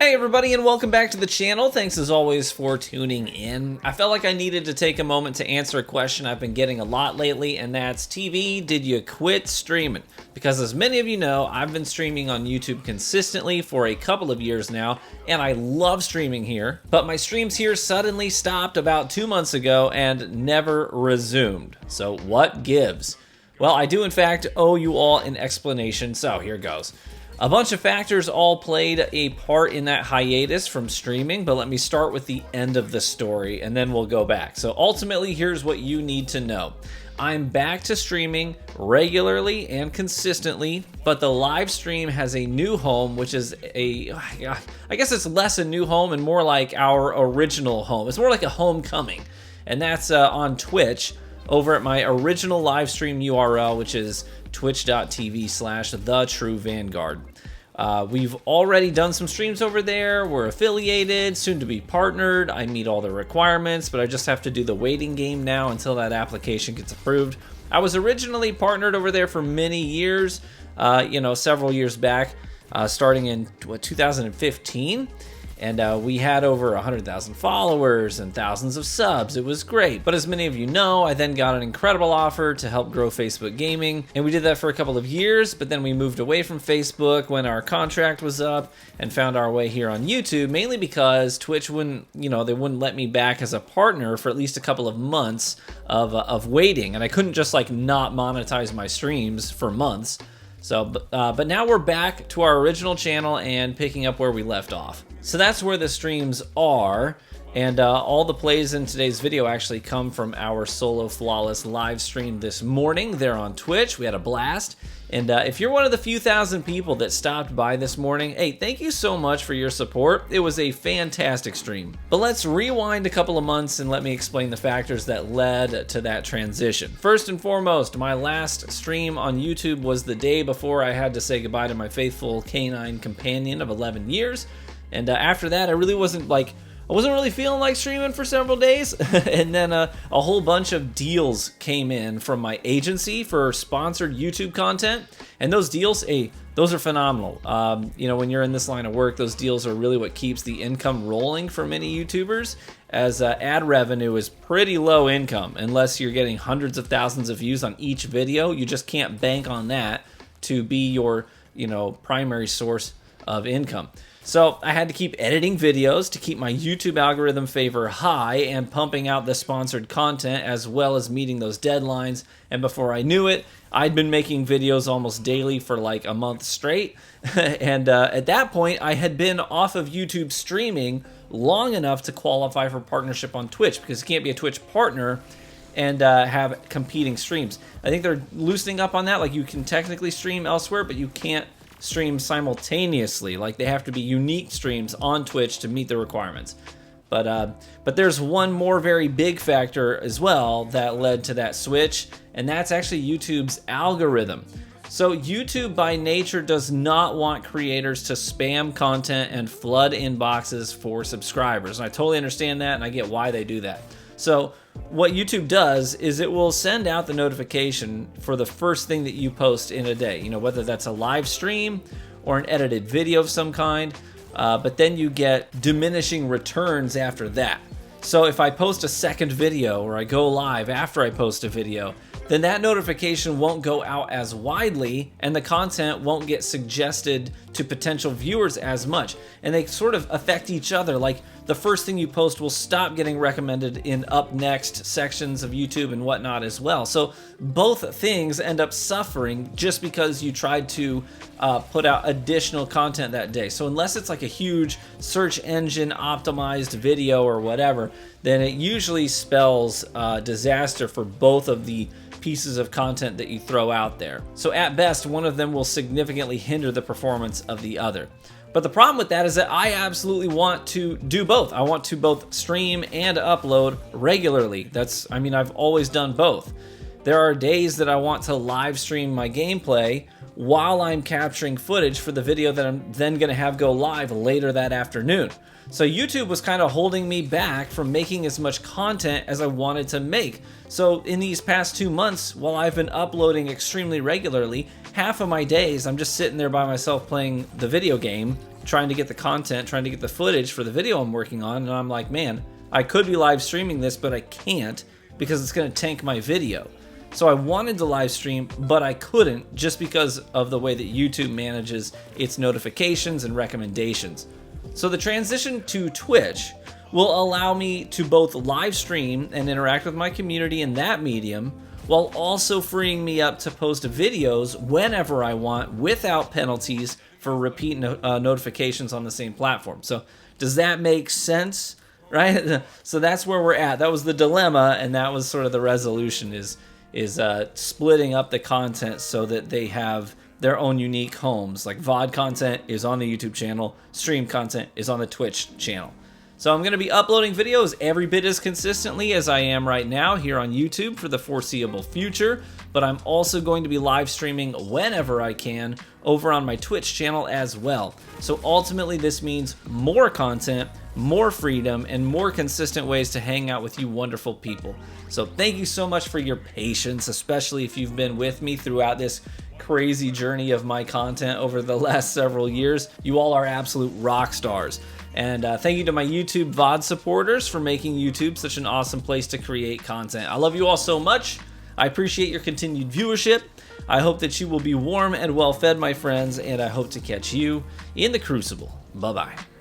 Hey everybody, and welcome back to the channel. Thanks as always for tuning in. I felt like I needed to take a moment to answer a question I've been getting a lot lately, and that's, TV, did you quit streaming? Because as many of you know, I've been streaming on YouTube consistently for a couple of years now, and I love streaming here, but my streams here suddenly stopped about 2 months ago and never resumed. So what gives? Well, I do in fact owe you all an explanation, so here goes. A bunch of factors all played a part in that hiatus from streaming, but let me start with the end of the story and then we'll go back. So ultimately, here's what you need to know. I'm back to streaming regularly and consistently, but the live stream has a new home, which is I guess it's less a new home and more like our original home. It's more like a homecoming, and that's on Twitch over at my original live stream URL, which is twitch.tv/the True Vanguard. We've already done some streams over there. We're affiliated, soon to be partnered. I meet all the requirements, but I just have to do the waiting game now until that application gets approved. I was originally partnered over there for many years, several years back, starting in 2015. And we had over 100,000 followers and thousands of subs. It was great. But as many of you know, I then got an incredible offer to help grow Facebook gaming. And we did that for a couple of years, but then we moved away from Facebook when our contract was up and found our way here on YouTube, mainly because Twitch wouldn't let me back as a partner for at least a couple of months of waiting. And I couldn't just not monetize my streams for months. So, but now we're back to our original channel and picking up where we left off. So that's where the streams are, and all the plays in today's video actually come from our Solo Flawless live stream this morning. They're on Twitch. We had a blast. And if you're one of the few thousand people that stopped by this morning, hey, thank you so much for your support. It was a fantastic stream. But let's rewind a couple of months and let me explain the factors that led to that transition. First and foremost, my last stream on YouTube was the day before I had to say goodbye to my faithful canine companion of 11 years. And after that, I wasn't really feeling like streaming for several days. And then a whole bunch of deals came in from my agency for sponsored YouTube content. And those deals, those are phenomenal. When you're in this line of work, those deals are really what keeps the income rolling for many YouTubers, as ad revenue is pretty low income unless you're getting hundreds of thousands of views on each video. You just can't bank on that to be your, primary source of income. So I had to keep editing videos to keep my YouTube algorithm favor high and pumping out the sponsored content as well as meeting those deadlines. And before I knew it, I'd been making videos almost daily for like a month straight. And at that point, I had been off of YouTube streaming long enough to qualify for partnership on Twitch, because you can't be a Twitch partner and have competing streams. I think they're loosening up on that. Like, you can technically stream elsewhere, but you can't stream simultaneously. Like, they have to be unique streams on Twitch to meet the requirements. But there's one more very big factor as well that led to that switch, and that's actually YouTube's algorithm. So YouTube by nature does not want creators to spam content and flood inboxes for subscribers. And I totally understand that, and I get why they do that. So what YouTube does is it will send out the notification for the first thing that you post in a day, whether that's a live stream or an edited video of some kind, but then you get diminishing returns after that. So if I post a second video or I go live after I post a video, then that notification won't go out as widely and the content won't get suggested to potential viewers as much. And they sort of affect each other. Like, the first thing you post will stop getting recommended in up next sections of YouTube and whatnot as well. So both things end up suffering just because you tried to put out additional content that day. So unless it's like a huge search engine optimized video or whatever, then it usually spells disaster for both of the pieces of content that you throw out there. So at best, one of them will significantly hinder the performance of the other. But the problem with that is that I absolutely want to do both. I want to both stream and upload regularly. I've always done both. There are days that I want to live stream my gameplay while I'm capturing footage for the video that I'm then going to have go live later that afternoon. So YouTube was kind of holding me back from making as much content as I wanted to make. So in these past 2 months, while I've been uploading extremely regularly, half of my days I'm just sitting there by myself playing the video game, trying to get the content, trying to get the footage for the video I'm working on, and I'm like, man, I could be live streaming this, but I can't because it's going to tank my video. So I wanted to live stream, but I couldn't just because of the way that YouTube manages its notifications and recommendations. So the transition to Twitch will allow me to both live stream and interact with my community in that medium, while also freeing me up to post videos whenever I want without penalties for repeat notifications on the same platform. So does that make sense? Right? So that's where we're at. That was the dilemma, and that was sort of the resolution, is splitting up the content so that they have their own unique homes. Like VOD content is on the YouTube channel, stream content is on the Twitch channel. So I'm going to be uploading videos every bit as consistently as I am right now here on YouTube for the foreseeable future, but I'm also going to be live streaming whenever I can over on my Twitch channel as well. So ultimately this means more content, more freedom, and more consistent ways to hang out with you wonderful people. So thank you so much for your patience, especially if you've been with me throughout this crazy journey of my content over the last several years. You all are absolute rock stars. And thank you to my YouTube VOD supporters for making YouTube such an awesome place to create content. I love you all so much. I appreciate your continued viewership. I hope that you will be warm and well fed, my friends, and I hope to catch you in the Crucible. Bye-bye.